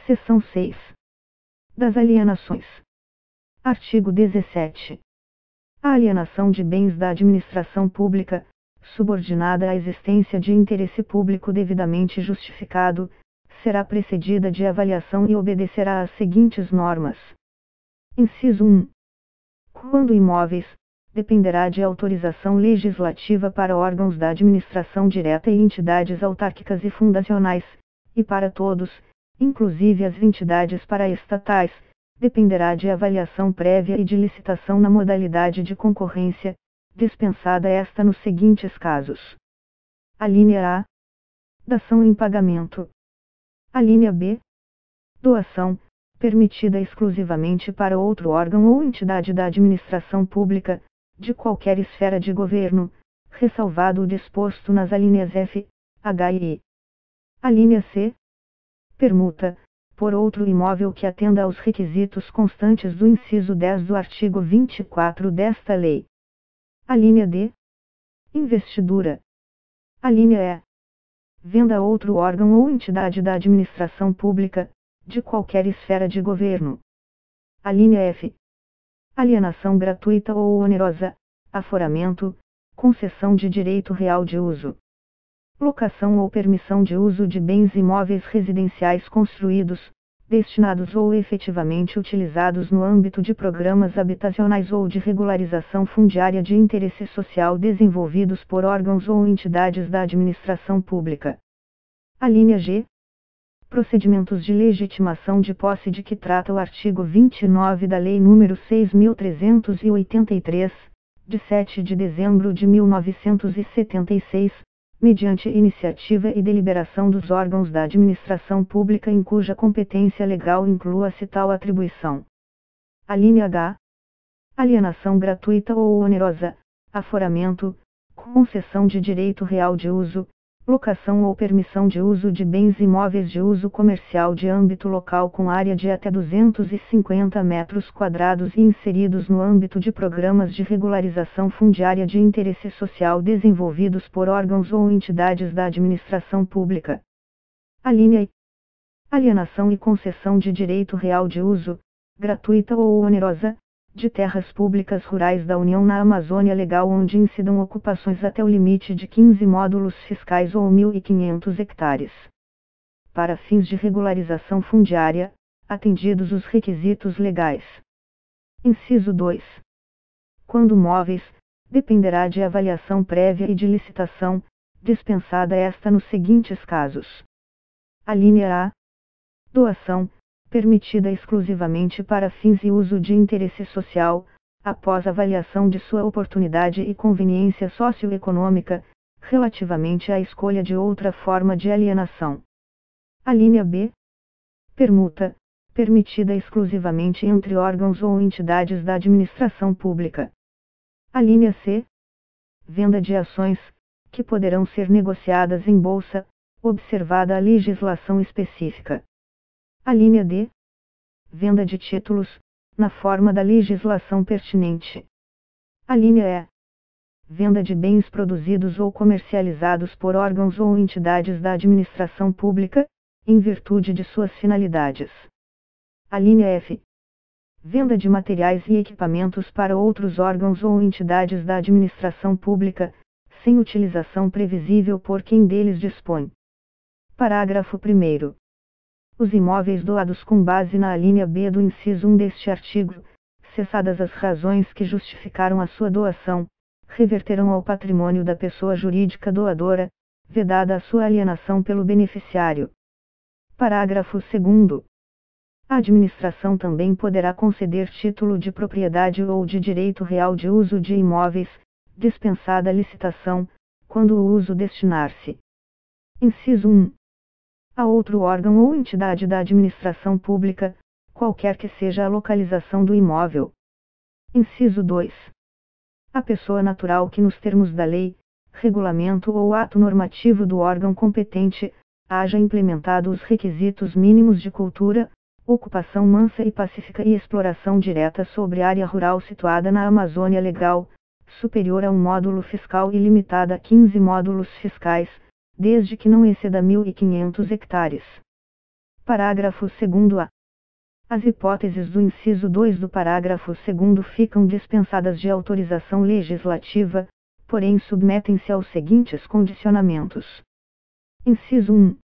Seção 6. Das alienações. Artigo 17. A alienação de bens da administração pública, subordinada à existência de interesse público devidamente justificado, será precedida de avaliação e obedecerá às seguintes normas. Inciso 1. Quando imóveis, dependerá de autorização legislativa para órgãos da administração direta e entidades autárquicas e fundacionais, e para todos, inclusive as entidades paraestatais, dependerá de avaliação prévia e de licitação na modalidade de concorrência, dispensada esta nos seguintes casos. Alínea A. Dação em pagamento. Alínea B. Doação, permitida exclusivamente para outro órgão ou entidade da administração pública, de qualquer esfera de governo, ressalvado o disposto nas alíneas F, H e I. Alínea C. Permuta, por outro imóvel que atenda aos requisitos constantes do inciso 10 do artigo 24 desta lei. Alínea D. Investidura. Alínea E. Venda a outro órgão ou entidade da administração pública, de qualquer esfera de governo. Alínea F. Alienação gratuita ou onerosa, aforamento, concessão de direito real de uso. Locação ou permissão de uso de bens imóveis residenciais construídos, destinados ou efetivamente utilizados no âmbito de programas habitacionais ou de regularização fundiária de interesse social desenvolvidos por órgãos ou entidades da administração pública. Alínea G. Procedimentos de legitimação de posse de que trata o artigo 29 da Lei nº 6.383, de 7 de dezembro de 1976, mediante iniciativa e deliberação dos órgãos da administração pública em cuja competência legal inclua-se tal atribuição. Alínea H. Alienação gratuita ou onerosa, aforamento, concessão de direito real de uso, locação ou permissão de uso de bens imóveis de uso comercial de âmbito local com área de até 250 metros quadrados e inseridos no âmbito de programas de regularização fundiária de interesse social desenvolvidos por órgãos ou entidades da administração pública. Alínea I. Alienação e concessão de direito real de uso, gratuita ou onerosa, de terras públicas rurais da União na Amazônia Legal onde incidam ocupações até o limite de 15 módulos fiscais ou 1.500 hectares. Para fins de regularização fundiária, atendidos os requisitos legais. Inciso 2. Quando móveis, dependerá de avaliação prévia e de licitação, dispensada esta nos seguintes casos. Alínea A. Doação, permitida exclusivamente para fins e uso de interesse social, após avaliação de sua oportunidade e conveniência socioeconômica, relativamente à escolha de outra forma de alienação. Alínea B. Permuta, permitida exclusivamente entre órgãos ou entidades da administração pública. Alínea C. Venda de ações, que poderão ser negociadas em bolsa, observada a legislação específica. Alínea D. Venda de títulos, na forma da legislação pertinente. Alínea E. Venda de bens produzidos ou comercializados por órgãos ou entidades da administração pública, em virtude de suas finalidades. Alínea F. Venda de materiais e equipamentos para outros órgãos ou entidades da administração pública, sem utilização previsível por quem deles dispõe. Parágrafo 1º. Os imóveis doados com base na alínea B do inciso 1 deste artigo, cessadas as razões que justificaram a sua doação, reverterão ao patrimônio da pessoa jurídica doadora, vedada a sua alienação pelo beneficiário. Parágrafo 2º. A administração também poderá conceder título de propriedade ou de direito real de uso de imóveis, dispensada a licitação, quando o uso destinar-se. Inciso 1. A outro órgão ou entidade da administração pública, qualquer que seja a localização do imóvel. Inciso 2. A pessoa natural que nos termos da lei, regulamento ou ato normativo do órgão competente, haja implementado os requisitos mínimos de cultura, ocupação mansa e pacífica e exploração direta sobre área rural situada na Amazônia Legal, superior a um módulo fiscal e limitada a 15 módulos fiscais, desde que não exceda 1.500 hectares. Parágrafo 2º-A. As hipóteses do inciso 2 do parágrafo 2º ficam dispensadas de autorização legislativa, porém submetem-se aos seguintes condicionamentos. Inciso 1.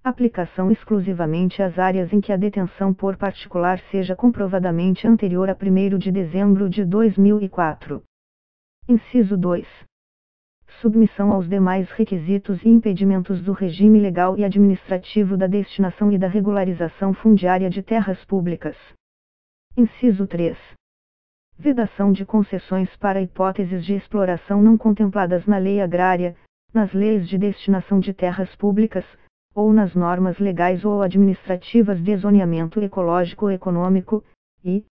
Aplicação exclusivamente às áreas em que a detenção por particular seja comprovadamente anterior a 1º de dezembro de 2004. Inciso 2. Submissão aos demais requisitos e impedimentos do regime legal e administrativo da destinação e da regularização fundiária de terras públicas. Inciso 3. Vedação de concessões para hipóteses de exploração não contempladas na lei agrária, nas leis de destinação de terras públicas, ou nas normas legais ou administrativas de zoneamento ecológico ou econômico, e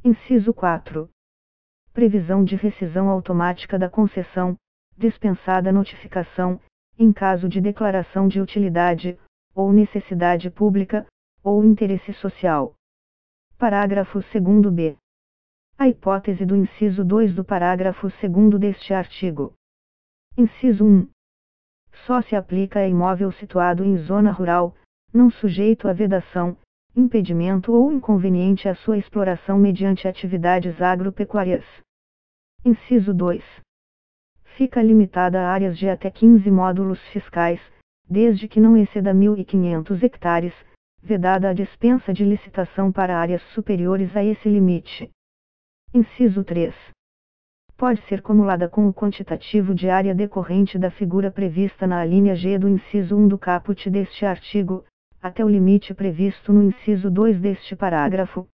inciso 4. Previsão de rescisão automática da concessão, dispensada a notificação, em caso de declaração de utilidade, ou necessidade pública, ou interesse social. Parágrafo 2º-B. A hipótese do inciso 2 do parágrafo 2º deste artigo. Inciso 1. Só se aplica a imóvel situado em zona rural, não sujeito a vedação, impedimento ou inconveniente à sua exploração mediante atividades agropecuárias. Inciso 2. Fica limitada a áreas de até 15 módulos fiscais, desde que não exceda 1.500 hectares, vedada a dispensa de licitação para áreas superiores a esse limite. Inciso 3. Pode ser cumulada com o quantitativo de área decorrente da figura prevista na alínea G do inciso 1 do caput deste artigo, até o limite previsto no inciso 2 deste parágrafo.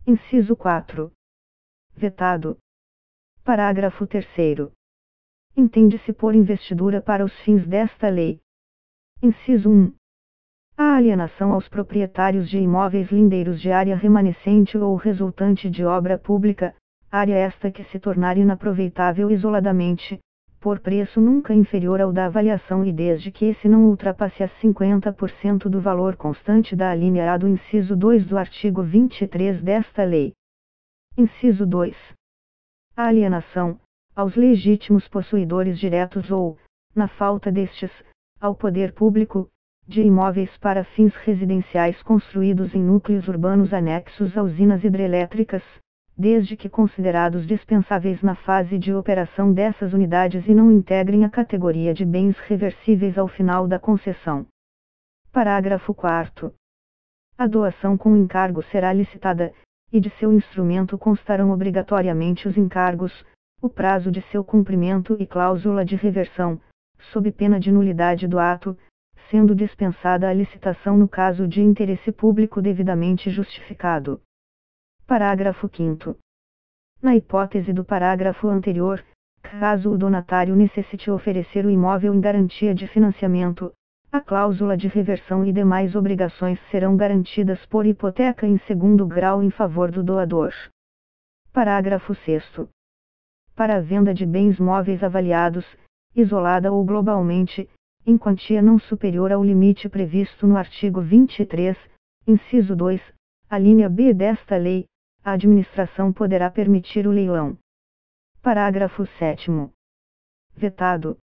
Inciso 4. Vetado. Parágrafo 3º. Entende-se por investidura para os fins desta lei. Inciso 1. A alienação aos proprietários de imóveis lindeiros de área remanescente ou resultante de obra pública, área esta que se tornar inaproveitável isoladamente, por preço nunca inferior ao da avaliação e desde que esse não ultrapasse a 50% do valor constante da alínea A do inciso 2 do artigo 23 desta lei. Inciso 2. A alienação, aos legítimos possuidores diretos ou, na falta destes, ao poder público, de imóveis para fins residenciais construídos em núcleos urbanos anexos a usinas hidrelétricas, desde que considerados dispensáveis na fase de operação dessas unidades e não integrem a categoria de bens reversíveis ao final da concessão. Parágrafo 4º. A doação com encargo será licitada, e de seu instrumento constarão obrigatoriamente os encargos, o prazo de seu cumprimento e cláusula de reversão, sob pena de nulidade do ato, sendo dispensada a licitação no caso de interesse público devidamente justificado. Parágrafo 5º. Na hipótese do parágrafo anterior, caso o donatário necessite oferecer o imóvel em garantia de financiamento, a cláusula de reversão e demais obrigações serão garantidas por hipoteca em segundo grau em favor do doador. Parágrafo 6º. Para a venda de bens móveis avaliados, isolada ou globalmente, em quantia não superior ao limite previsto no artigo 23, inciso 2, a linha B desta lei, a administração poderá permitir o leilão. Parágrafo 7º. Vetado.